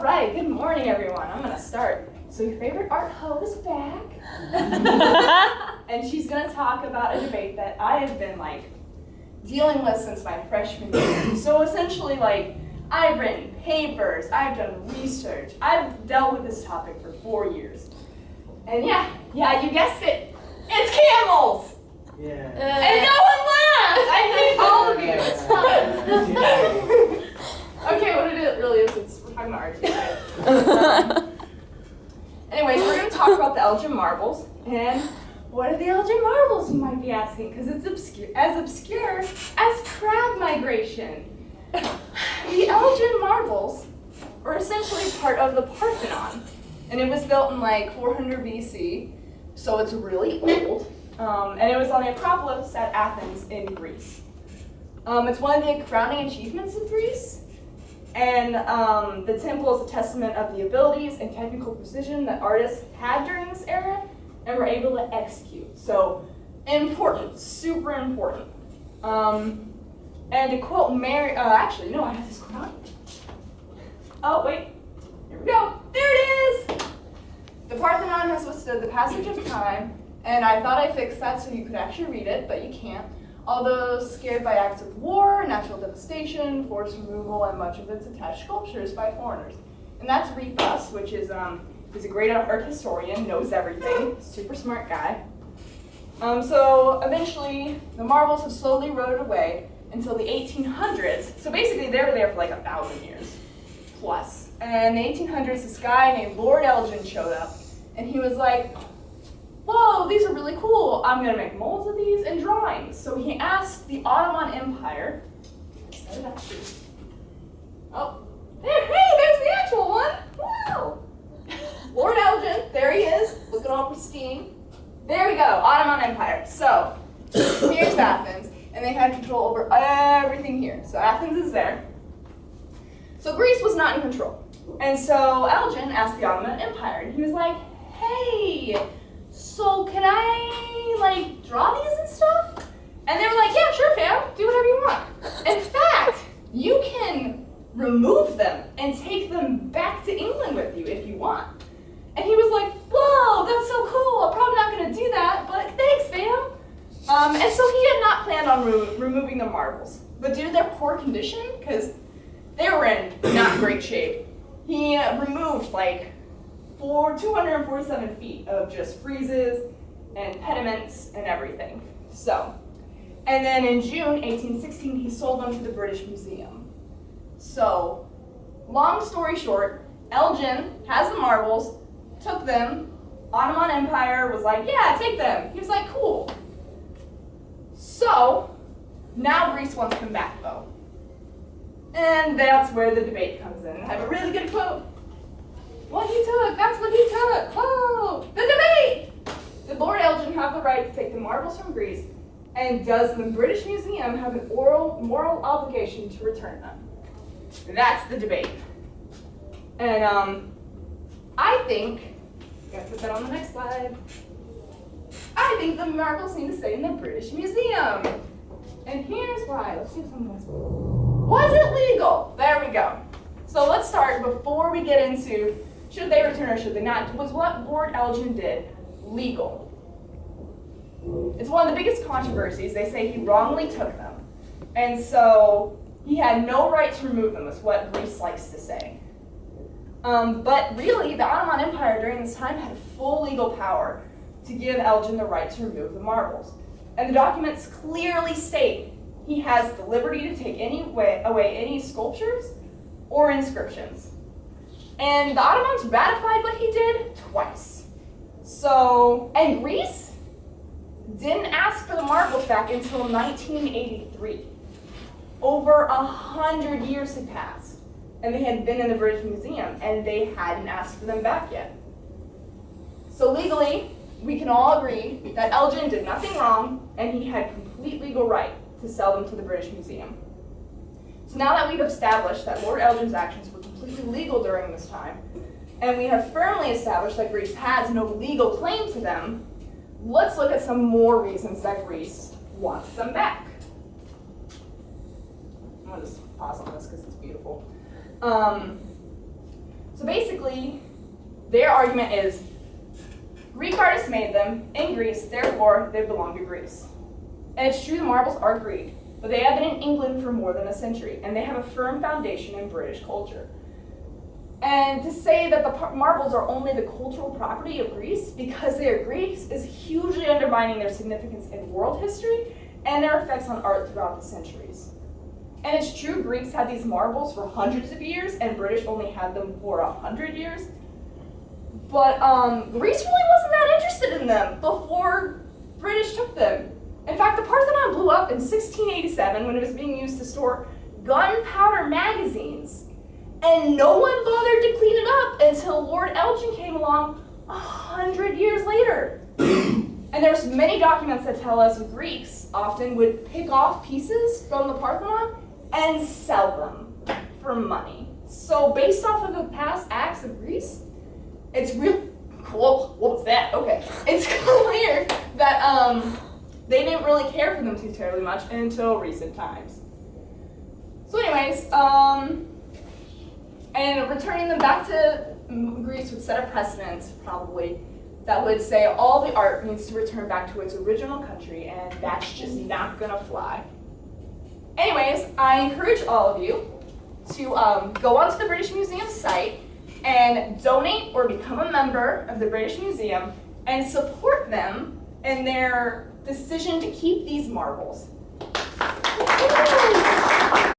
All right, good morning, everyone. I'm gonna start. So your favorite art hoe is back. And she's gonna talk about a debate that I have been dealing with since my freshman year. So essentially I've written papers, I've done research, I've dealt with this topic for 4 years. And yeah, you guessed it. It's camels! Yeah. And no one laughs! I hate all of you. It's fine. Okay, what it really is, we're talking about art today. Anyways, we're going to talk about the Elgin marbles. And what are the Elgin marbles, you might be asking? Because it's as obscure as crab migration. The Elgin marbles were essentially part of the Parthenon. And it was built in 400 BC, so it's really old. And it was on the Acropolis at Athens in Greece. It's one of the crowning achievements of Greece. And the temple is a testament of the abilities and technical precision that artists had during this era and were able to execute. So important, super important. And to quote Mary, actually, no, I have this quote. Oh, wait, here we go. There it is! The Parthenon has withstood the passage of time, and I thought I fixed that so you could actually read it, but you can't. Although scared by acts of war, natural devastation, forced removal, and much of its attached sculptures by foreigners. And that's Rebus, which is he's a great art historian, knows everything, super smart guy. So eventually, the marbles have slowly eroded away until the 1800s. So basically, they were there for 1,000 years plus. And in the 1800s, this guy named Lord Elgin showed up, and he was like, whoa, these are really cool. I'm going to make molds of these and drawings. So he asked the Ottoman Empire. Set it up. Oh, there's the actual one. Wow. Lord Elgin, there he is, looking all pristine. There we go, Ottoman Empire. So here's Athens, and they had control over everything here. So Athens is there. So Greece was not in control. And so Elgin asked the Ottoman Empire, and he was like, hey, so can I draw these and stuff? And they were like, yeah, sure, fam, do whatever you want. In fact, you can remove them and take them back to England with you if you want. And he was like, whoa, that's so cool. I'm probably not gonna do that, but thanks, fam. And so he had not planned on removing the marbles. But due to their poor condition, because they were in not great shape, he removed 247 feet of just friezes and pediments and everything. So, and then in June 1816, he sold them to the British Museum. So, long story short, Elgin has the marbles, took them, Ottoman Empire was like, yeah, take them. He was like, cool. So, now Greece wants them back though. And that's where the debate comes in. I have a really good quote. What he took, that's what he took. Whoa! The debate! Did Lord Elgin have the right to take the marbles from Greece? And does the British Museum have an moral obligation to return them? That's the debate. And I think, gotta put that on the next slide. I think the marbles need to stay in the British Museum. And here's why. Let's see if someone else. Was it legal? There we go. So let's start before we get into should they return or should they not? Was what Lord Elgin did legal? It's one of the biggest controversies. They say he wrongly took them. And so he had no right to remove them, is what Greece likes to say. But really, the Ottoman Empire during this time had full legal power to give Elgin the right to remove the marbles. And the documents clearly state he has the liberty to take away any sculptures or inscriptions. And the Ottomans ratified what he did twice. So, and Greece didn't ask for the marbles back until 1983. Over 100 years had passed, and they had been in the British Museum, and they hadn't asked for them back yet. So legally, we can all agree that Elgin did nothing wrong, and he had complete legal right to sell them to the British Museum. So now that we've established that Lord Elgin's actions were completely legal during this time, and we have firmly established that Greece has no legal claim to them, let's look at some more reasons that Greece wants them back. I'm going to just pause on this because it's beautiful. So basically, their argument is Greek artists made them in Greece, therefore they belong to Greece. And it's true the marbles are Greek, but they have been in England for more than a century, and they have a firm foundation in British culture. And to say that the marbles are only the cultural property of Greece because they are Greeks is hugely undermining their significance in world history and their effects on art throughout the centuries. And it's true Greeks had these marbles for hundreds of years and British only had them for 100 years. But Greece really wasn't that interested in them before British took them. In fact, the Parthenon blew up in 1687 when it was being used to store gunpowder magazines. And no one bothered to clean it up until Lord Elgin came along 100 years later. And there's many documents that tell us Greeks often would pick off pieces from the Parthenon and sell them for money. So based off of the past acts of Greece, it's real cool. What was that? Okay. It's clear that they didn't really care for them too terribly much until recent times. So anyways, and returning them back to Greece would set a precedent, probably, that would say all the art needs to return back to its original country, and that's just not gonna fly. Anyways, I encourage all of you to go onto the British Museum site and donate or become a member of the British Museum and support them in their decision to keep these marbles.